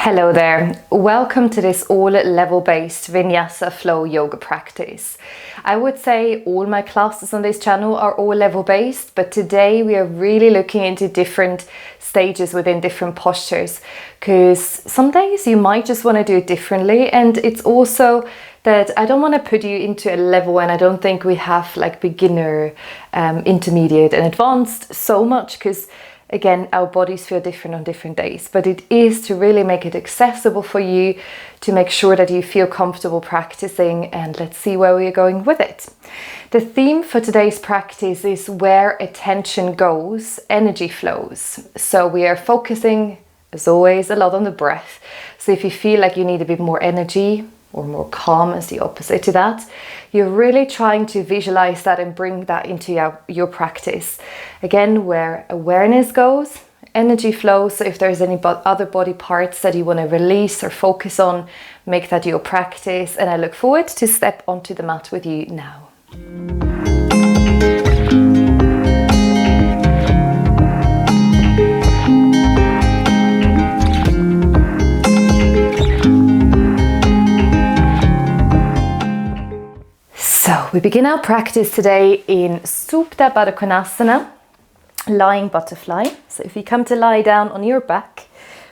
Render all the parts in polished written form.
Hello there, welcome to this all level based Vinyasa flow yoga practice. I would say all my classes on this channel are all level based, but today we are really looking into different stages within different postures, because some days you might just want to do it differently, and it's also that I don't want to put you into a level, and I don't think we have like beginner, intermediate and advanced so much, because again, our bodies feel different on different days, but it is to really make it accessible for you, to make sure that you feel comfortable practicing, and let's see where we are going with it. The theme for today's practice is where attention goes, energy flows. So we are focusing, as always, a lot on the breath. So if you feel like you need a bit more energy, or more calm as the opposite to that, you're really trying to visualize that and bring that into your practice. Again, where awareness goes, energy flows. So if there's any other body parts that you want to release or focus on, make that your practice. And I look forward to step onto the mat with you now. So we begin our practice today in Supta Baddha Konasana, lying butterfly. So if you come to lie down on your back,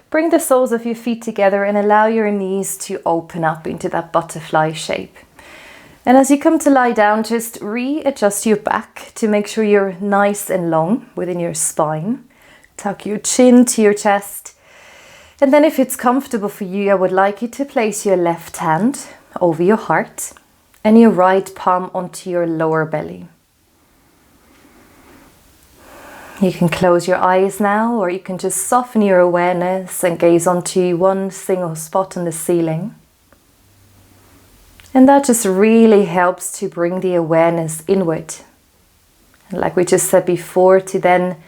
bring the soles of your feet together and allow your knees to open up into that butterfly shape. And as you come to lie down, just readjust your back to make sure you're nice and long within your spine. Tuck your chin to your chest. And then if it's comfortable for you, I would like you to place your left hand over your heart and your right palm onto your lower belly. You can close your eyes now, or you can just soften your awareness and gaze onto one single spot on the ceiling. And that just really helps to bring the awareness inward. And like we just said before, to then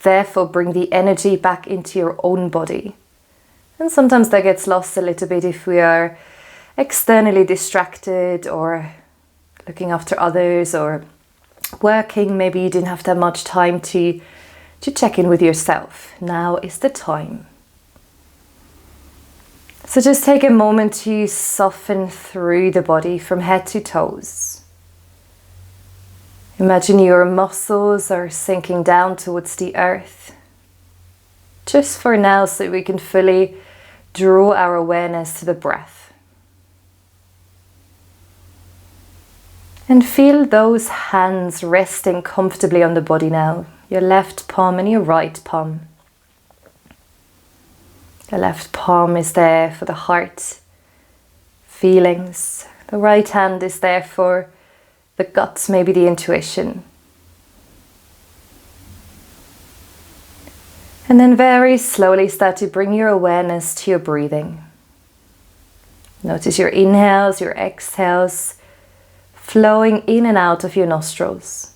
therefore bring the energy back into your own body. And sometimes that gets lost a little bit if we are externally distracted or looking after others or working. Maybe you didn't have that much time to check in with yourself. Now is the time. So just take a moment to soften through the body from head to toes. Imagine your muscles are sinking down towards the earth. Just for now, so we can fully draw our awareness to the breath. And feel those hands resting comfortably on the body now. Your left palm and your right palm. The left palm is there for the heart, feelings. The right hand is there for the guts, maybe the intuition. And then very slowly start to bring your awareness to your breathing. Notice your inhales, your exhales, flowing in and out of your nostrils.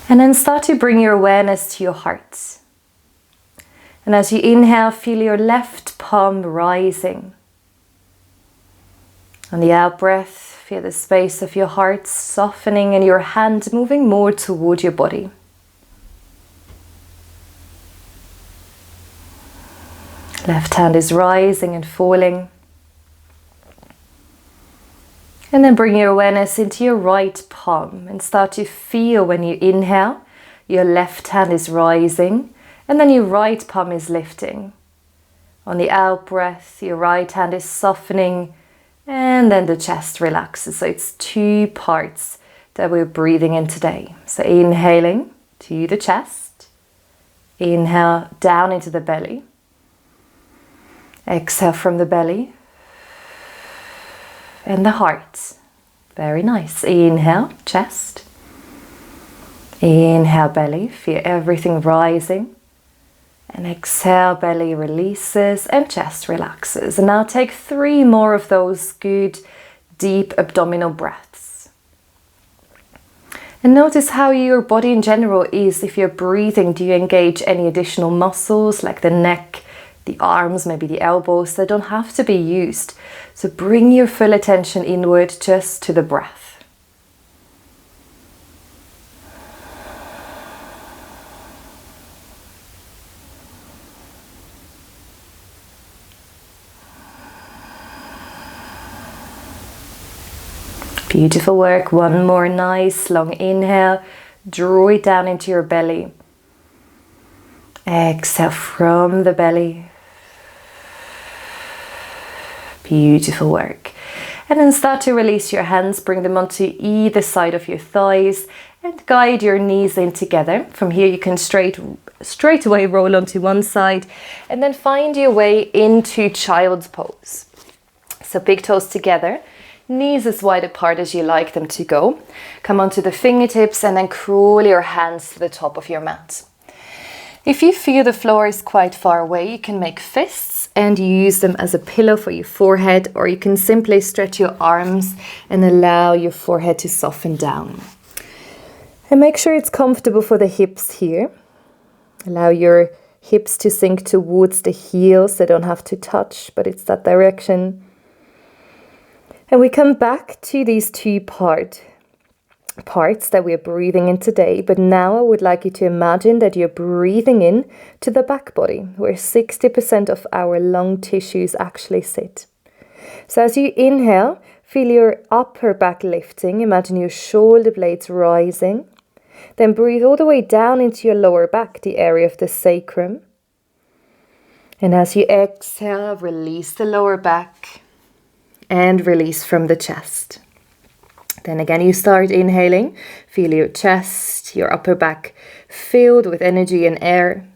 And then start to bring your awareness to your heart. And as you inhale, feel your left palm rising. On the out breath, feel the space of your heart softening and your hand moving more toward your body. Left hand is rising and falling. And then bring your awareness into your right palm and start to feel when you inhale, your left hand is rising and then your right palm is lifting. On the out breath, your right hand is softening and then the chest relaxes. So it's two parts that we're breathing in today. So inhaling to the chest, inhale down into the belly. Exhale from the belly and the heart. Very nice. Inhale, chest. Inhale, belly. Feel everything rising. And exhale, belly releases and chest relaxes. And now take 3 more of those good, deep abdominal breaths. And notice how your body in general is. If you're breathing, do you engage any additional muscles like the neck, the arms, maybe the elbows? They don't have to be used. So bring your full attention inward just to the breath. Beautiful work. One more nice long inhale. Draw it down into your belly. Exhale from the belly. Beautiful work. And then start to release your hands. Bring them onto either side of your thighs and guide your knees in together. From here you can straight away roll onto one side and then find your way into child's pose. So big toes together. Knees as wide apart as you like them to go. Come onto the fingertips and then crawl your hands to the top of your mat. If you feel the floor is quite far away, you can make fists and use them as a pillow for your forehead, or you can simply stretch your arms and allow your forehead to soften down. And make sure it's comfortable for the hips here. Allow your hips to sink towards the heels. They don't have to touch, but it's that direction. And we come back to these two parts that we're breathing in today. But now I would like you to imagine that you're breathing in to the back body, where 60% of our lung tissues actually sit. So as you inhale, feel your upper back lifting. Imagine your shoulder blades rising. Then breathe all the way down into your lower back, the area of the sacrum. And as you exhale, release the lower back. And release from the chest. Then again you start inhaling, feel your chest, your upper back filled with energy and air.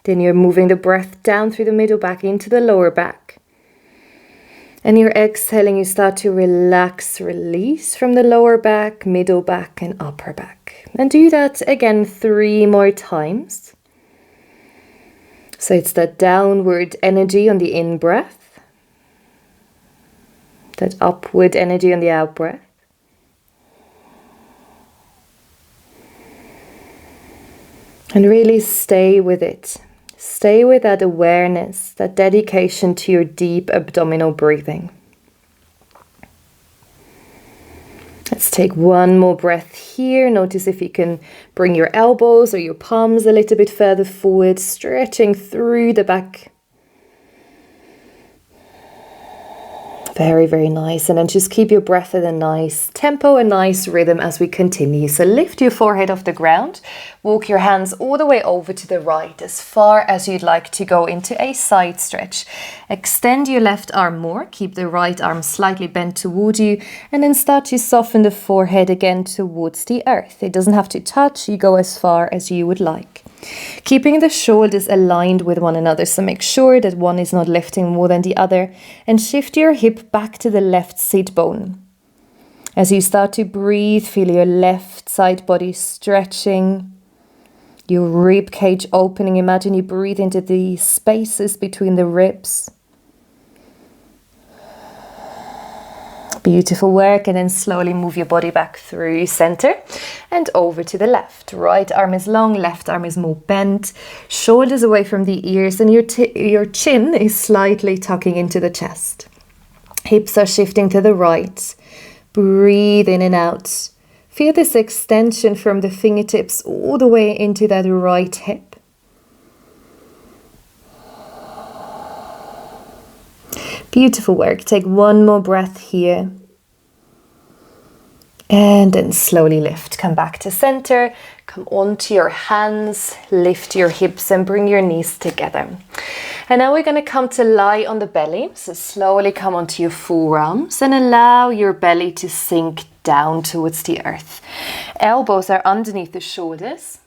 Then you're moving the breath down through the middle back into the lower back. And you're exhaling, you start to relax, release from the lower back, middle back and upper back. And do that again 3 more times. So it's that downward energy on the in-breath. That upward energy on the out-breath. And really stay with it. Stay with that awareness, that dedication to your deep abdominal breathing. Let's take one more breath here. Notice if you can bring your elbows or your palms a little bit further forward, stretching through the back. Very, very nice. And then just keep your breath at a nice tempo, a nice rhythm as we continue. So lift your forehead off the ground. Walk your hands all the way over to the right, as far as you'd like to go into a side stretch. Extend your left arm more. Keep the right arm slightly bent toward you. And then start to soften the forehead again towards the earth. It doesn't have to touch. You go as far as you would like. Keeping the shoulders aligned with one another, so make sure that one is not lifting more than the other, and shift your hip back to the left sit bone. As you start to breathe, feel your left side body stretching, your rib cage opening. Imagine you breathe into the spaces between the ribs. Beautiful work. And then slowly move your body back through center and over to the left. Right arm is long, left arm is more bent. Shoulders away from the ears, and your chin is slightly tucking into the chest. Hips are shifting to the right. Breathe in and out. Feel this extension from the fingertips all the way into that right hip. Beautiful work. Take one more breath here. And then slowly lift. Come back to center. Come onto your hands. Lift your hips and bring your knees together. And now we're going to come to lie on the belly. So slowly come onto your forearms and allow your belly to sink down towards the earth. Elbows are underneath the shoulders.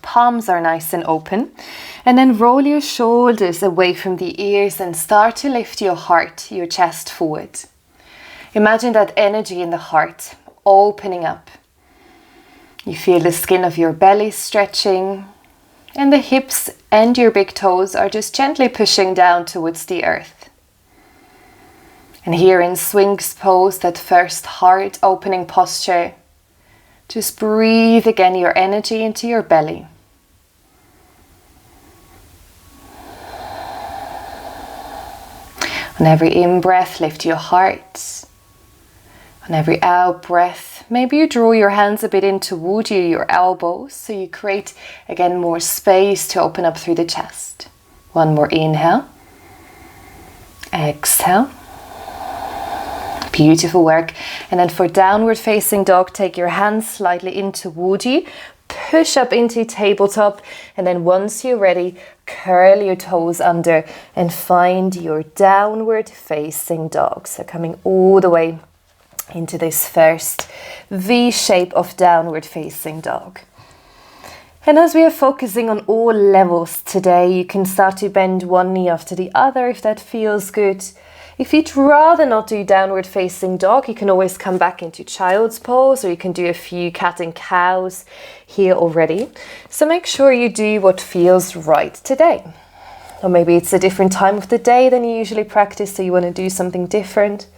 Palms are nice and open. And then roll your shoulders away from the ears and start to lift your heart, your chest forward. Imagine that energy in the heart opening up. You feel the skin of your belly stretching, and the hips and your big toes are just gently pushing down towards the earth. And here in Sphinx pose, that first heart opening posture, just breathe again your energy into your belly. On every in-breath, lift your heart. On every out-breath, maybe you draw your hands a bit in toward you, your elbows, so you create again more space to open up through the chest. One more inhale. Exhale. Beautiful work. And then for downward facing dog, take your hands slightly in toward you, push up into tabletop, and then once you're ready, curl your toes under and find your downward facing dog. So coming all the way into this first V shape of downward facing dog. And as we are focusing on all levels today, you can start to bend one knee after the other if that feels good. If you'd rather not do downward facing dog, you can always come back into child's pose, or you can do a few cat and cows here already. So make sure you do what feels right today. Or maybe it's a different time of the day than you usually practice, so you want to do something different.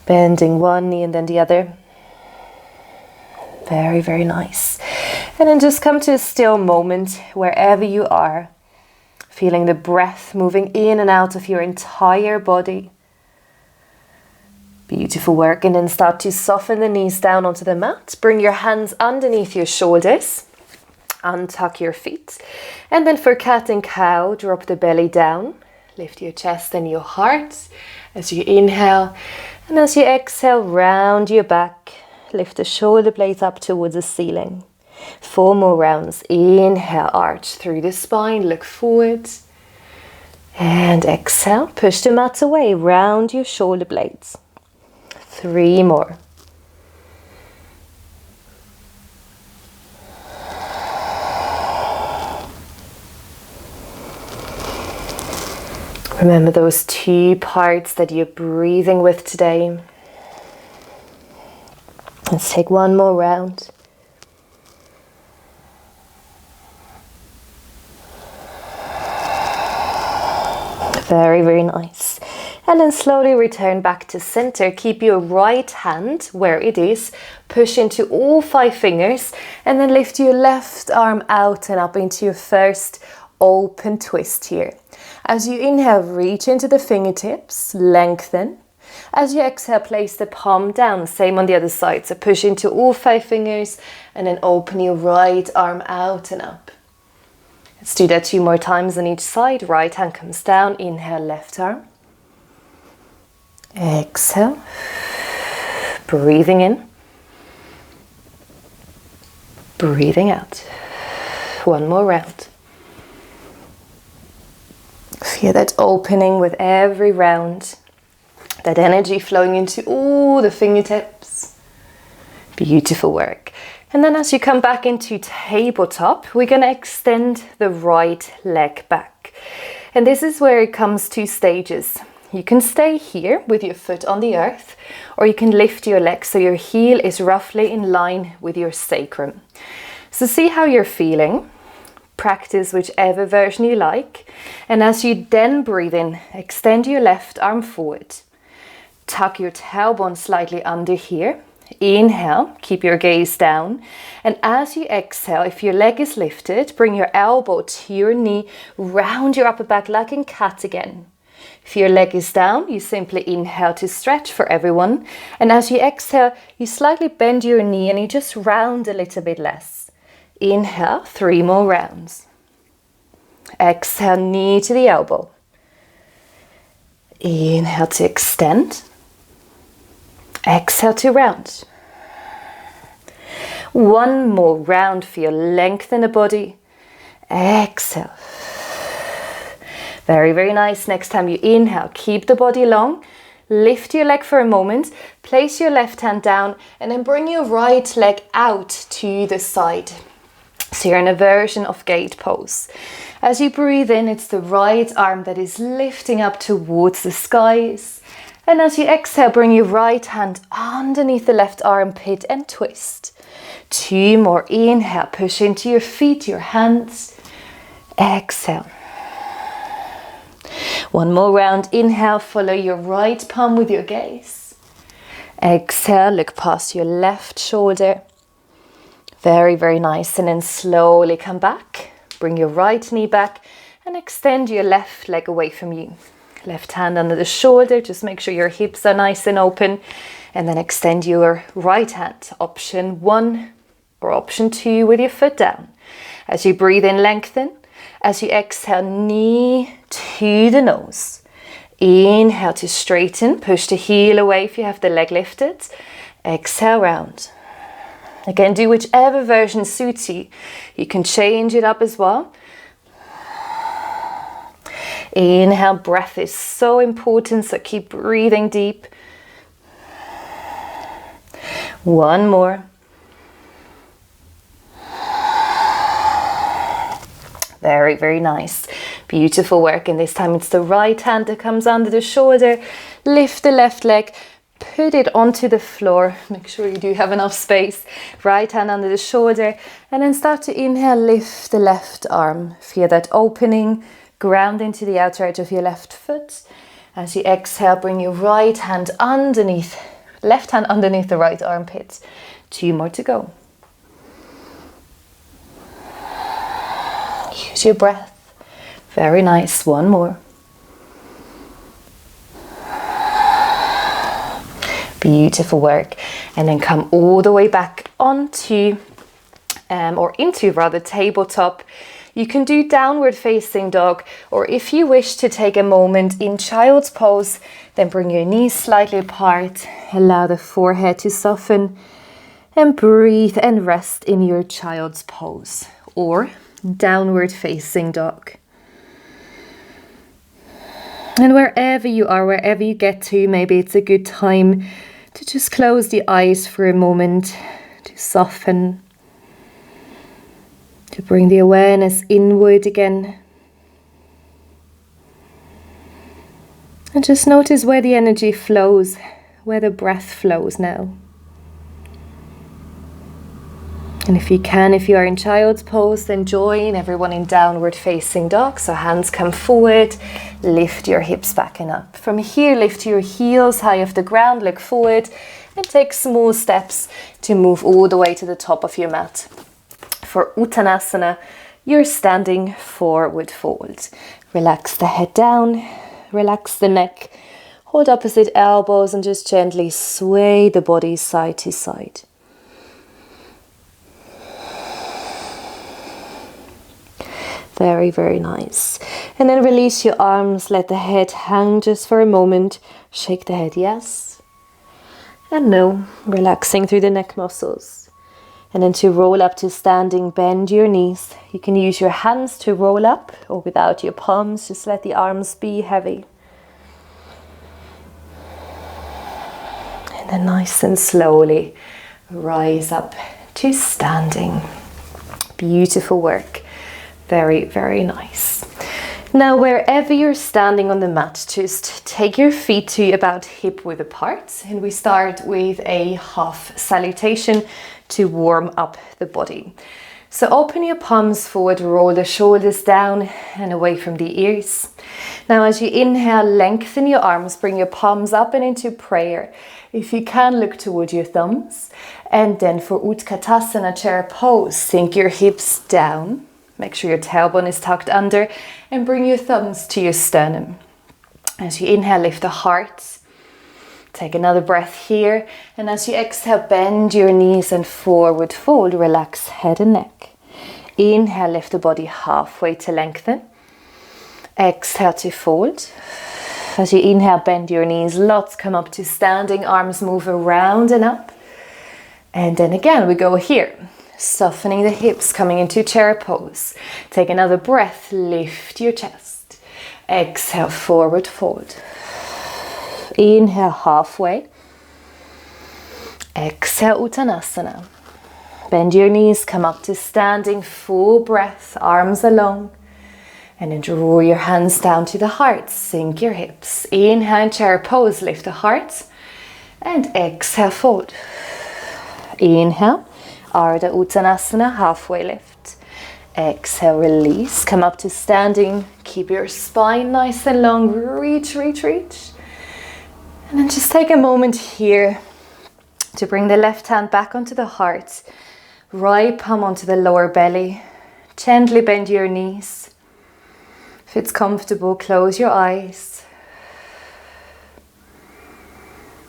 Bending one knee and then the other. Very, very nice. And then just come to a still moment wherever you are. Feeling the breath moving in and out of your entire body. Beautiful work. And then start to soften the knees down onto the mat. Bring your hands underneath your shoulders. Untuck your feet. And then for cat and cow, drop the belly down. Lift your chest and your heart as you inhale. And as you exhale, round your back. Lift the shoulder blades up towards the ceiling. 4 more rounds. Inhale, arch through the spine, look forward. And exhale, push the mat away, round your shoulder blades. 3 more. Remember those 2 parts that you're breathing with today. Let's take 1 more round. Very, very nice. And then slowly return back to center. Keep your right hand where it is. Push into all 5 fingers and then lift your left arm out and up into your first open twist here. As you inhale, reach into the fingertips, lengthen. As you exhale, place the palm down. Same on the other side. So push into all 5 fingers and then open your right arm out and up. Let's do that 2 more times on each side. Right hand comes down. Inhale, left arm. Exhale. Breathing in. Breathing out. 1 more round. Feel that opening with every round. That energy flowing into all the fingertips. Beautiful work. And then as you come back into tabletop, we're going to extend the right leg back. And this is where it comes 2 stages. You can stay here with your foot on the earth, or you can lift your leg so your heel is roughly in line with your sacrum. So see how you're feeling. Practice whichever version you like. And as you then breathe in, extend your left arm forward. Tuck your tailbone slightly under here. Inhale, keep your gaze down. And as you exhale, if your leg is lifted, bring your elbow to your knee, round your upper back like in cat again. If your leg is down, you simply inhale to stretch for everyone. And as you exhale, you slightly bend your knee and you just round a little bit less. Inhale, 3 more rounds. Exhale, knee to the elbow. Inhale to extend. Exhale to round. 1 more round. Feel length in the body. Exhale. Very, very nice. Next time you inhale, keep the body long. Lift your leg for a moment. Place your left hand down and then bring your right leg out to the side. So you're in a version of gate pose. As you breathe in, it's the right arm that is lifting up towards the skies. And as you exhale, bring your right hand underneath the left armpit and twist. 2 more. Inhale, push into your feet, your hands. Exhale. 1 more round. Inhale, follow your right palm with your gaze. Exhale, look past your left shoulder. Very, very nice. And then slowly come back. Bring your right knee back and extend your left leg away from you. Left hand under the shoulder, just make sure your hips are nice and open. And then extend your right hand. Option 1 or option 2 with your foot down. As you breathe in, lengthen. As you exhale, knee to the nose. Inhale to straighten, push the heel away if you have the leg lifted. Exhale, round. Again, do whichever version suits you. You can change it up as well. Inhale, breath is so important, so keep breathing deep. One more. Very, very nice. Beautiful work. And this time it's the right hand that comes under the shoulder. Lift the left leg. Put it onto the floor. Make sure you do have enough space. Right hand under the shoulder. And then start to inhale, lift the left arm. Feel that opening. Ground into the outer edge of your left foot. As you exhale, bring your right hand underneath, left hand underneath the right armpit. 2 more to go. Use your breath. Very nice. 1 more. Beautiful work. And then come all the way back onto, or into rather, tabletop. You can do downward facing dog, or if you wish to take a moment in child's pose, then bring your knees slightly apart. Allow the forehead to soften and breathe and rest in your child's pose, or downward facing dog. And wherever you are, wherever you get to, maybe it's a good time to just close the eyes for a moment, to soften, to bring the awareness inward again. And just notice where the energy flows, where the breath flows now. And if you can, if you are in child's pose, then join everyone in downward facing dog. So hands come forward, lift your hips back and up. From here, lift your heels high off the ground, look forward, and take small steps to move all the way to the top of your mat. For Uttanasana, you're standing forward fold. Relax the head down, relax the neck, hold opposite elbows and just gently sway the body side to side. Very, very nice. And then release your arms, let the head hang just for a moment. Shake the head yes and no, relaxing through the neck muscles. And then to roll up to standing, bend your knees. You can use your hands to roll up or without your palms, just let the arms be heavy. And then nice and slowly rise up to standing. Beautiful work. Very, very nice. Now, wherever you're standing on the mat, just take your feet to about hip width apart. And we start with a half salutation to warm up the body. So open your palms forward, roll the shoulders down and away from the ears. Now, as you inhale, lengthen your arms, bring your palms up and into prayer. If you can, look toward your thumbs. And then for Utkatasana chair pose, sink your hips down. Make sure your tailbone is tucked under and bring your thumbs to your sternum. As you inhale, lift the heart. Take another breath here. And as you exhale, bend your knees and forward fold. Relax head and neck. Inhale, lift the body halfway to lengthen. Exhale to fold. As you inhale, bend your knees. Lots come up to standing. Arms move around and up. And then again, we go here. Softening the hips, coming into chair pose. Take another breath, lift your chest. Exhale, forward fold. Inhale, halfway. Exhale, Uttanasana. Bend your knees, come up to standing, full breath, arms along. And then draw your hands down to the heart, sink your hips. Inhale, chair pose, lift the heart. And exhale, fold. Inhale. Ardha Uttanasana, halfway lift. Exhale, release. Come up to standing. Keep your spine nice and long. Reach, reach, reach. And then just take a moment here to bring the left hand back onto the heart. Right palm onto the lower belly. Gently bend your knees. If it's comfortable, close your eyes.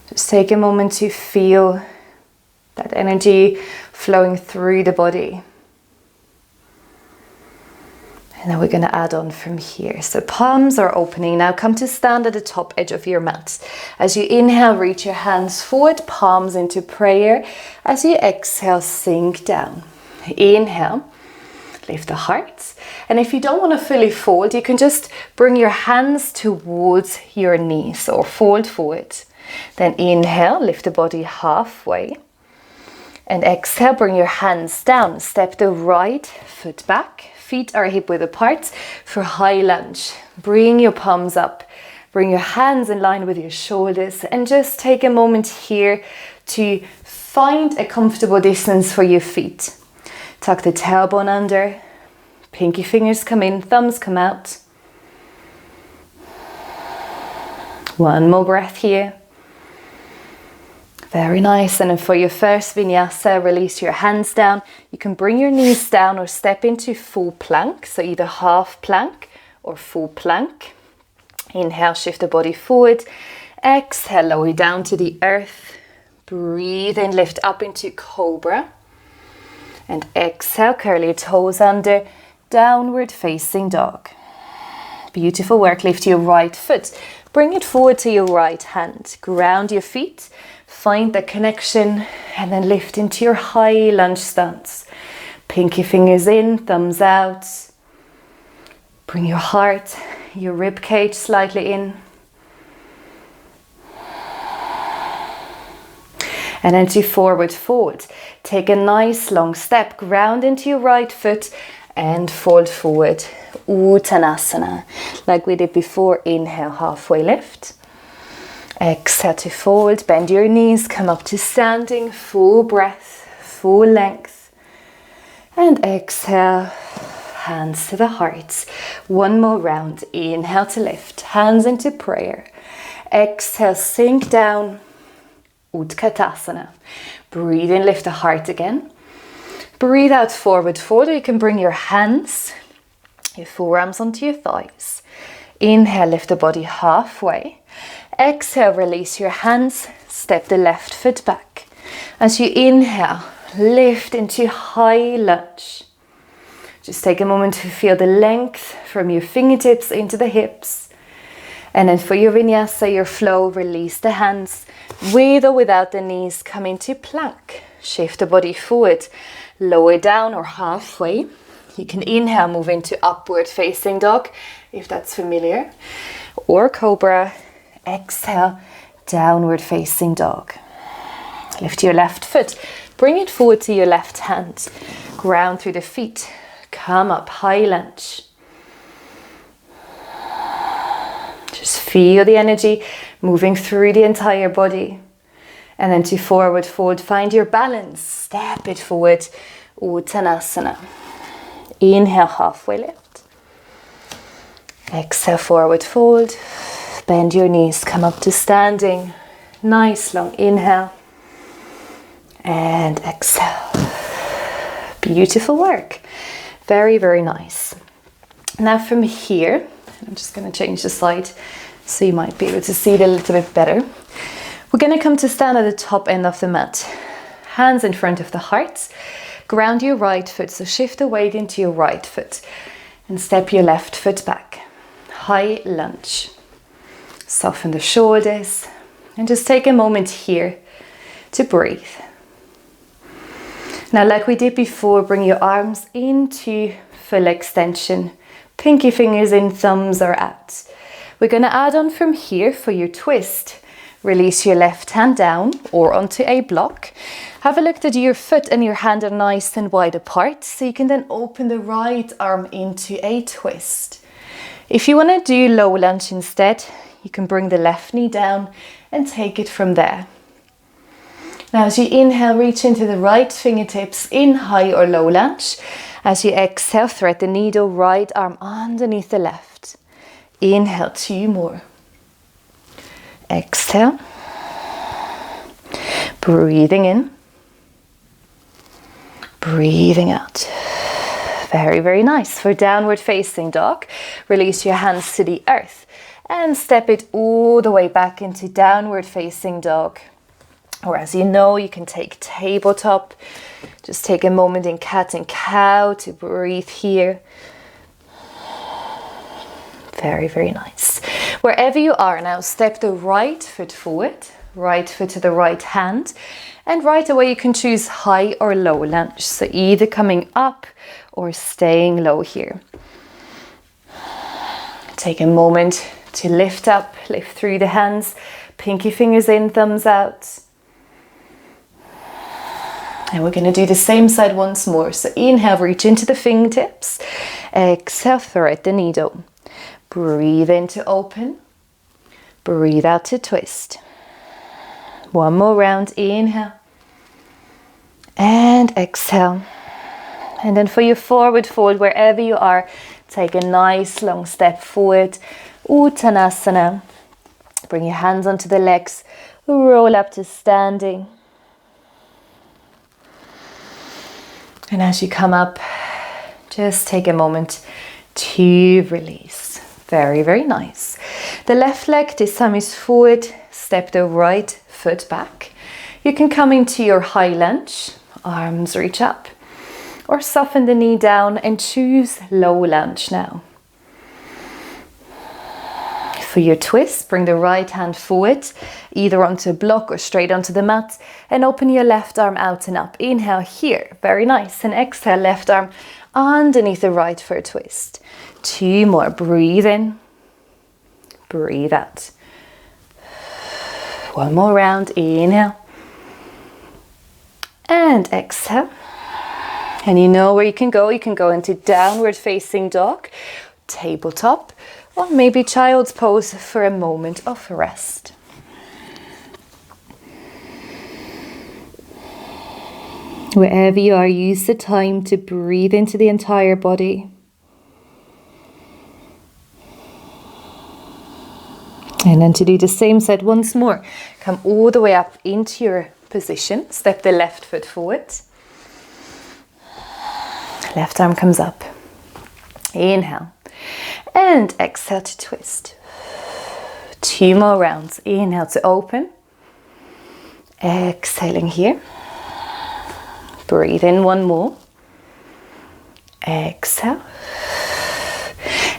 Just take a moment to feel that energy flowing through the body. And then we're going to add on from here. So palms are opening. Now come to stand at the top edge of your mat. As you inhale, reach your hands forward, palms into prayer. As you exhale, sink down. Inhale, lift the heart. And if you don't want to fully fold, you can just bring your hands towards your knees or fold forward. Then inhale, lift the body halfway. And exhale, bring your hands down. Step the right foot back. Feet are hip width apart for high lunge. Bring your palms up. Bring your hands in line with your shoulders. And just take a moment here to find a comfortable distance for your feet. Tuck the tailbone under. Pinky fingers come in, thumbs come out. One more breath here. Very nice. And then for your first vinyasa, release your hands down. You can bring your knees down or step into full plank. So either half plank or full plank. Inhale, shift the body forward. Exhale, lower down to the earth. Breathe in, lift up into cobra. And exhale, curl your toes under. Downward facing dog. Beautiful work. Lift your right foot. Bring it forward to your right hand. Ground your feet. Find the connection and then lift into your high lunge stance. Pinky fingers in, thumbs out. Bring your heart, your rib cage slightly in. And then to forward fold. Take a nice long step, ground into your right foot and fold forward. Uttanasana. Like we did before, inhale, halfway lift. Exhale to fold, bend your knees, come up to standing, full breath, full length. And exhale, hands to the heart. One more round, inhale to lift, hands into prayer. Exhale, sink down, Utkatasana. Breathe in, lift the heart again. Breathe out, forward fold, or you can bring your hands, your forearms onto your thighs. Inhale, lift the body halfway. Exhale, release your hands, step the left foot back. As you inhale, lift into high lunge. Just take a moment to feel the length from your fingertips into the hips. And then for your vinyasa, your flow, release the hands. With or without the knees, come into plank. Shift the body forward, lower down or halfway. You can inhale, move into upward facing dog, if that's familiar. Or cobra. Exhale, downward facing dog. Lift your left foot, bring it forward to your left hand. Ground through the feet, come up, high lunge. Just feel the energy moving through the entire body. And then to forward fold, find your balance, step it forward, Uttanasana. Inhale, halfway lift. Exhale, forward fold. Bend your knees, come up to standing. Nice long inhale. And exhale. Beautiful work. Very, very nice. Now from here, I'm just going to change the side so you might be able to see it a little bit better. We're going to come to stand at the top end of the mat. Hands in front of the heart. Ground your right foot, so shift the weight into your right foot. And step your left foot back. High lunge. Soften the shoulders and just take a moment here to breathe. Now, like we did before, bring your arms into full extension. Pinky fingers in, thumbs are out. We're going to add on from here for your twist. Release your left hand down or onto a block. Have a look that your foot and your hand are nice and wide apart, so you can then open the right arm into a twist. If you want to do low lunge instead, you can bring the left knee down and take it from there. Now as you inhale, reach into the right fingertips in high or low lunge. As you exhale, thread the needle, right arm underneath the left. Inhale, 2 more. Exhale. Breathing in. Breathing out. Very, very nice. For downward facing dog, release your hands to the earth and step it all the way back into downward facing dog. Or as you know, you can take tabletop. Just take a moment in cat and cow to breathe here. Very, very nice. Wherever you are now, step the right foot forward, right foot to the right hand, and right away you can choose high or low lunge. So either coming up or staying low here. Take a moment to lift up, lift through the hands, pinky fingers in, thumbs out. And we're going to do the same side once more. So inhale, reach into the fingertips. Exhale, thread the needle. Breathe in to open. Breathe out to twist. One more round. Inhale. And exhale. And then for your forward fold, wherever you are, take a nice long step forward. Uttanasana. Bring your hands onto the legs. Roll up to standing. And as you come up, just take a moment to release. Very, very nice. The left leg this time is forward. Step the right foot back. You can come into your high lunge. Arms reach up. Or soften the knee down and choose low lunge now. For your twist, bring the right hand forward, either onto a block or straight onto the mat, and open your left arm out and up. Inhale here, very nice, and exhale, left arm underneath the right for a twist. 2 more, breathe in, breathe out. 1 more round, inhale, and exhale. And you know where you can go into downward facing dog, tabletop, or maybe child's pose for a moment of rest. Wherever you are, use the time to breathe into the entire body. And then to do the same side once more. Come all the way up into your position. Step the left foot forward. Left arm comes up. Inhale. And exhale to twist. 2 more rounds. Inhale to open. Exhaling here. Breathe in 1 more. Exhale.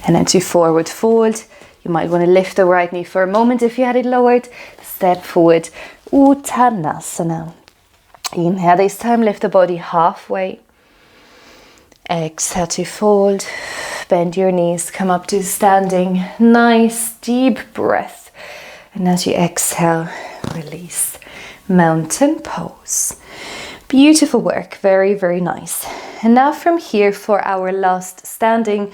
And then to forward fold. You might want to lift the right knee for a moment if you had it lowered. Step forward. Uttanasana. Inhale this time. Lift the body halfway. Exhale to fold. Bend your knees, come up to standing. Nice deep breath. And as you exhale, release. Mountain pose. Beautiful work, very, very nice. And now from here for our last standing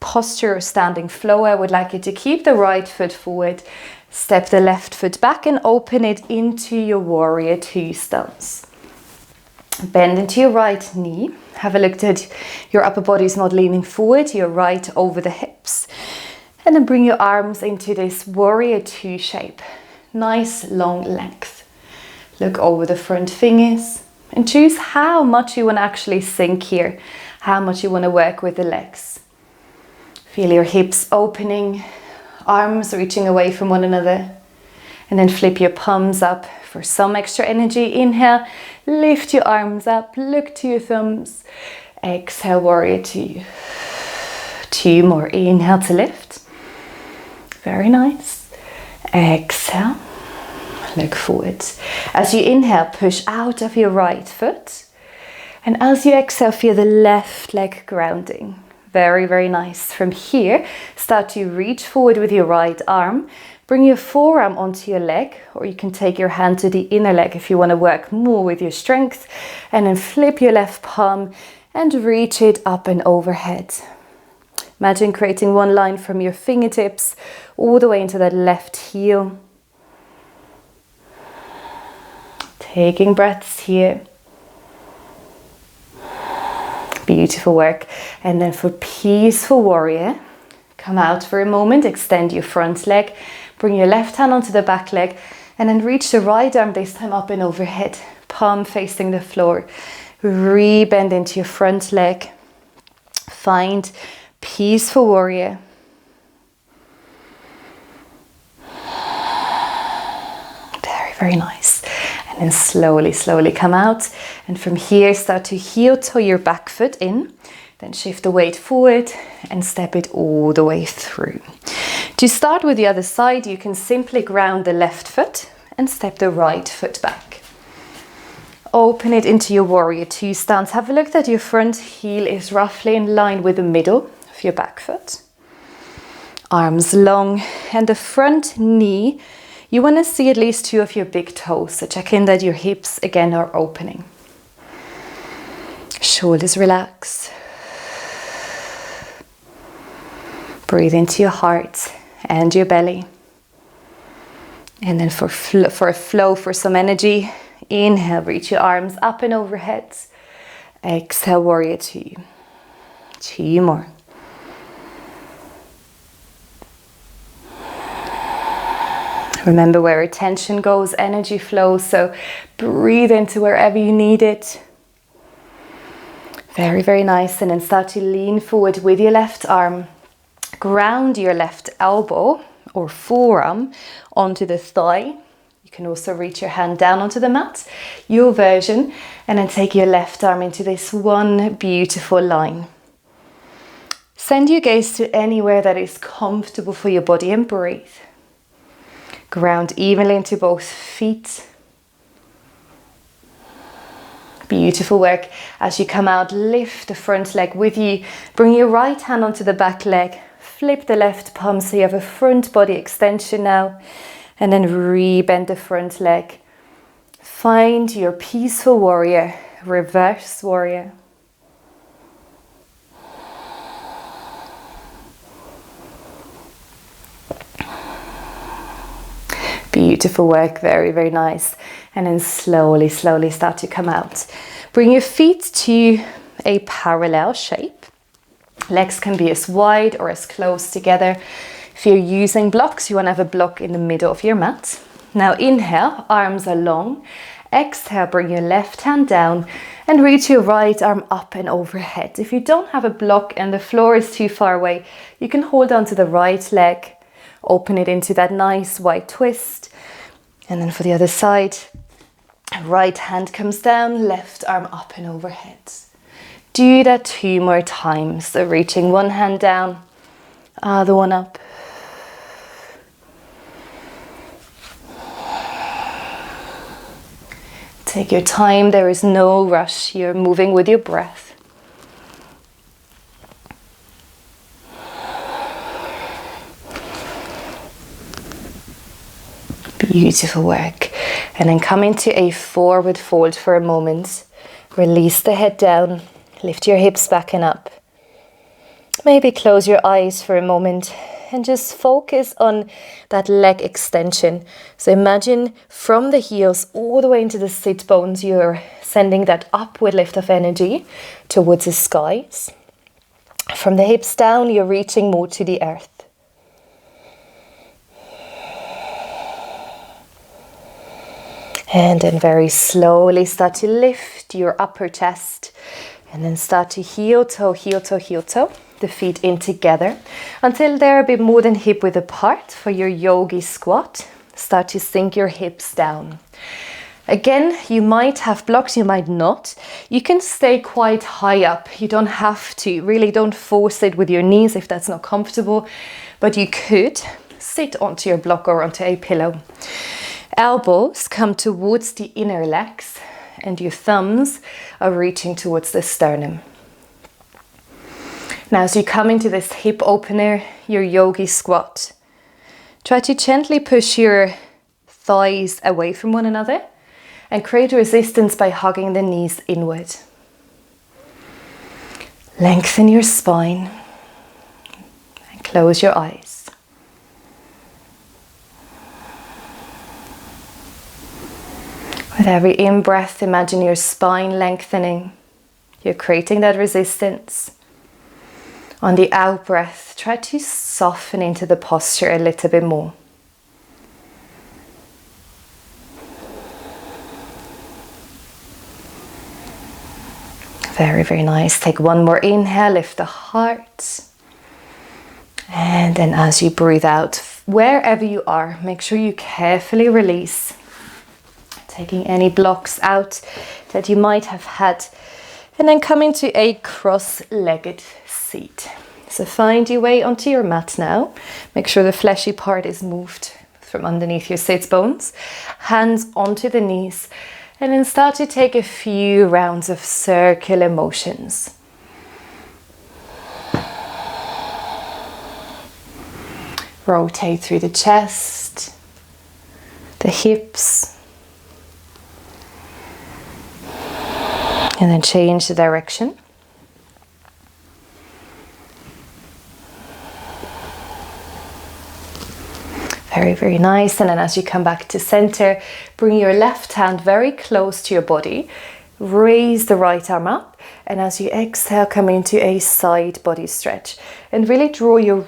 posture or standing flow, I would like you to keep the right foot forward, step the left foot back and open it into your warrior 2 stance. Bend into your right knee. Have a look that your upper body is not leaning forward, you're right over the hips. And then bring your arms into this warrior 2 shape. Nice long length. Look over the front fingers and choose how much you want to actually sink here, how much you want to work with the legs. Feel your hips opening, arms reaching away from one another. And then flip your palms up for some extra energy. Inhale, lift your arms up, look to your thumbs. Exhale, warrior 2. 2 more. Inhale to lift. Very nice. Exhale, look forward. As you inhale, push out of your right foot. And as you exhale, feel the left leg grounding. Very, very nice. From here, start to reach forward with your right arm. Bring your forearm onto your leg, or you can take your hand to the inner leg if you want to work more with your strength. And then flip your left palm and reach it up and overhead. Imagine creating one line from your fingertips all the way into that left heel. Taking breaths here. Beautiful work. And then for peaceful warrior, come out for a moment, extend your front leg, bring your left hand onto the back leg, and then reach the right arm this time up and overhead, palm facing the floor. Re-bend into your front leg. Find peaceful warrior. Very, very nice. And then slowly, slowly come out. And from here, start to heel toe your back foot in. Then shift the weight forward and step it all the way through. To start with the other side, you can simply ground the left foot and step the right foot back. Open it into your warrior two stance. Have a look that your front heel is roughly in line with the middle of your back foot. Arms long, and the front knee, you want to see at least two of your big toes. So check in that your hips again are opening. Shoulders relax. Breathe into your heart and your belly. And then for a flow, for some energy, inhale, reach your arms up and overhead. Exhale, warrior two. Two more. Remember, where attention goes, energy flows. So breathe into wherever you need it. Very, very nice. And then start to lean forward with your left arm. Ground your left elbow or forearm onto the thigh. You can also reach your hand down onto the mat, your version, and then take your left arm into this one beautiful line. Send your gaze to anywhere that is comfortable for your body and breathe. Ground evenly into both feet. Beautiful work. As you come out, lift the front leg with you. Bring your right hand onto the back leg. Flip the left palm so you have a front body extension now. And then re-bend the front leg. Find your peaceful warrior, reverse warrior. Beautiful work, very, very nice. And then slowly, slowly start to come out. Bring your feet to a parallel shape. Legs can be as wide or as close together. If you're using blocks, you want to have a block in the middle of your mat. Now inhale, arms are long. Exhale, bring your left hand down and reach your right arm up and overhead. If you don't have a block and the floor is too far away, you can hold on to the right leg. Open it into that nice wide twist. And then for the other side, right hand comes down, left arm up and overhead. Do that 2 more times. So reaching one hand down, other one up. Take your time, there is no rush. You're moving with your breath. Beautiful work. And then come into a forward fold for a moment. Release the head down. Lift your hips back and up. Maybe close your eyes for a moment and just focus on that leg extension. So imagine from the heels all the way into the sit bones, you're sending that upward lift of energy towards the skies. From the hips down, you're reaching more to the earth. And then very slowly start to lift your upper chest. And then start to heel toe, heel toe, heel toe. The feet in together until they're a bit more than hip width apart for your yogi squat. Start to sink your hips down. Again, you might have blocks, you might not. You can stay quite high up. You don't have to. Really don't force it with your knees if that's not comfortable. But you could sit onto your block or onto a pillow. Elbows come towards the inner legs and your thumbs are reaching towards the sternum. Now as you come into this hip opener, your yogi squat, try to gently push your thighs away from one another and create resistance by hugging the knees inward. Lengthen your spine and close your eyes. With every in-breath, imagine your spine lengthening. You're creating that resistance. On the out-breath, try to soften into the posture a little bit more. Very, very nice. Take one more inhale, lift the heart. And then as you breathe out, wherever you are, make sure you carefully release. Taking any blocks out that you might have had And then come into a cross-legged seat. So find your way onto your mat now. Make sure the fleshy part is moved from underneath your sits bones. Hands onto the knees. And then start to take a few rounds of circular motions. Rotate through the chest, the hips, and then change the direction. Very, very nice. And then as you come back to center, bring your left hand very close to your body. Raise the right arm up. And as you exhale, come into a side body stretch. And really draw your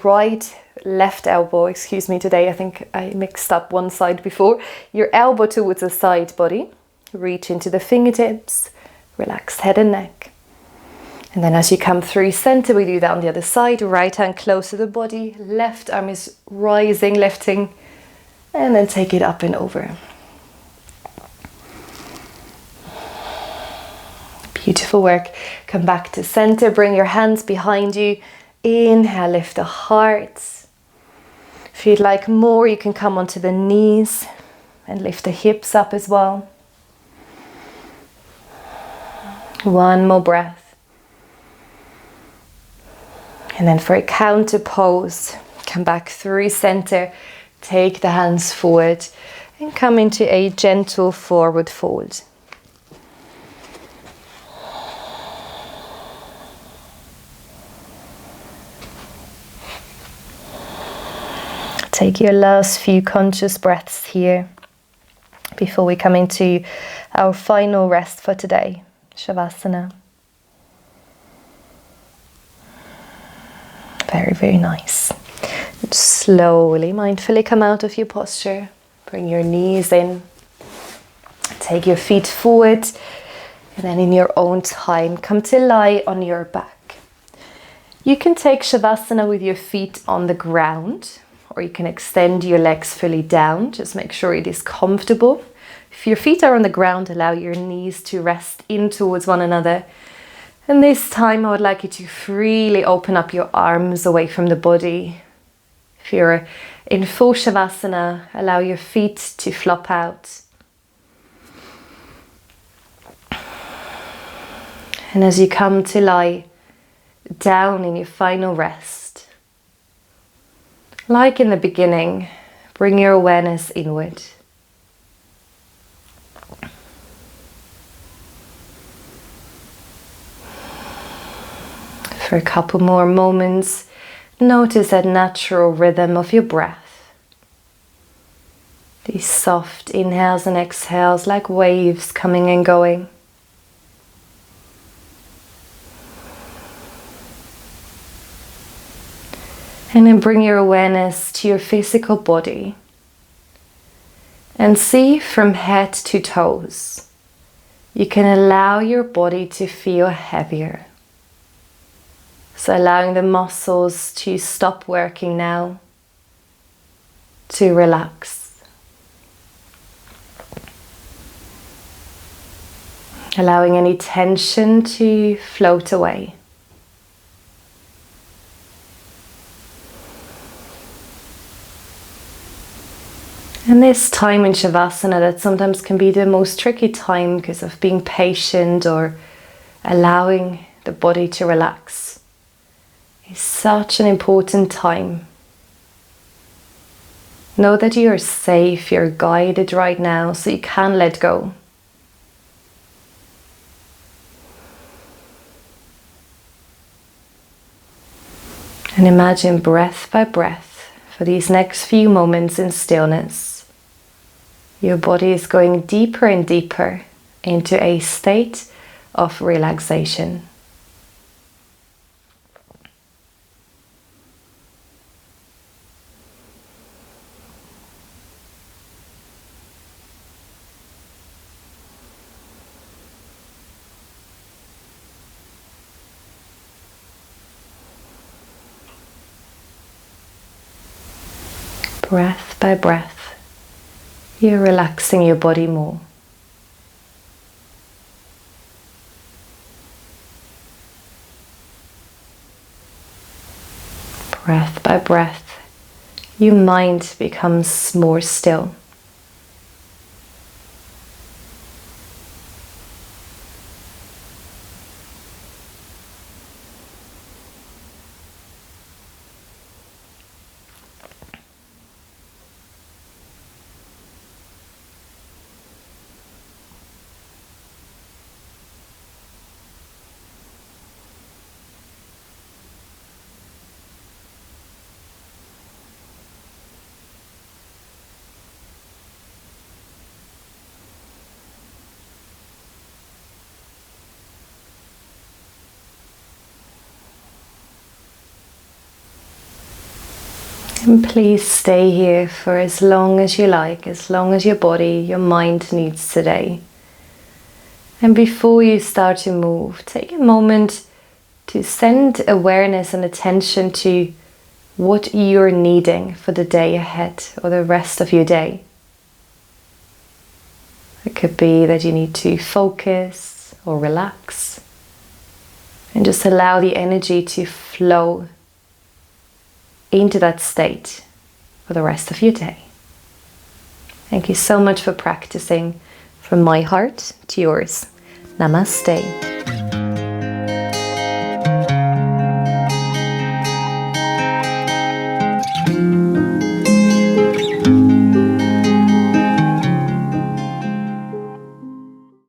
left elbow, excuse me, today I think I mixed up one side before. Your elbow towards the side body. Reach into the fingertips. Relax head and neck. And then as you come through center, we do that on the other side. Right hand close to the body. Left arm is rising, lifting. And then take it up and over. Beautiful work. Come back to center. Bring your hands behind you. Inhale, lift the heart. If you'd like more, you can come onto the knees and lift the hips up as well. One more breath. And then for a counter pose, come back through center, take the hands forward and come into a gentle forward fold. Take your last few conscious breaths here before we come into our final rest for today, Shavasana. Very, very nice. Slowly, mindfully come out of your posture. Bring your knees in. Take your feet forward. And then in your own time, come to lie on your back. You can take Shavasana with your feet on the ground. Or you can extend your legs fully down. Just make sure it is comfortable. If your feet are on the ground, allow your knees to rest in towards one another. And this time I would like you to freely open up your arms away from the body. If you're in full Shavasana, allow your feet to flop out. And as you come to lie down in your final rest, like in the beginning, bring your awareness inward. For a couple more moments, notice that natural rhythm of your breath. These soft inhales and exhales like waves coming and going. And then bring your awareness to your physical body. And see from head to toes. You can allow your body to feel heavier. So allowing the muscles to stop working now, to relax. Allowing any tension to float away. And this time in Shavasana, that sometimes can be the most tricky time because of being patient or allowing the body to relax. It's such an important time. Know that you are safe, you're guided right now, so you can let go. And imagine breath by breath for these next few moments in stillness. Your body is going deeper and deeper into a state of relaxation. Breath by breath, you're relaxing your body more. Breath by breath, your mind becomes more still. And please stay here for as long as you like, as long as your body, your mind needs today. And before you start to move, take a moment to send awareness and attention to what you're needing for the day ahead or the rest of your day. It could be that you need to focus or relax, and just allow the energy to flow into that state for the rest of your day. Thank you so much for practicing. From my heart to yours. Namaste.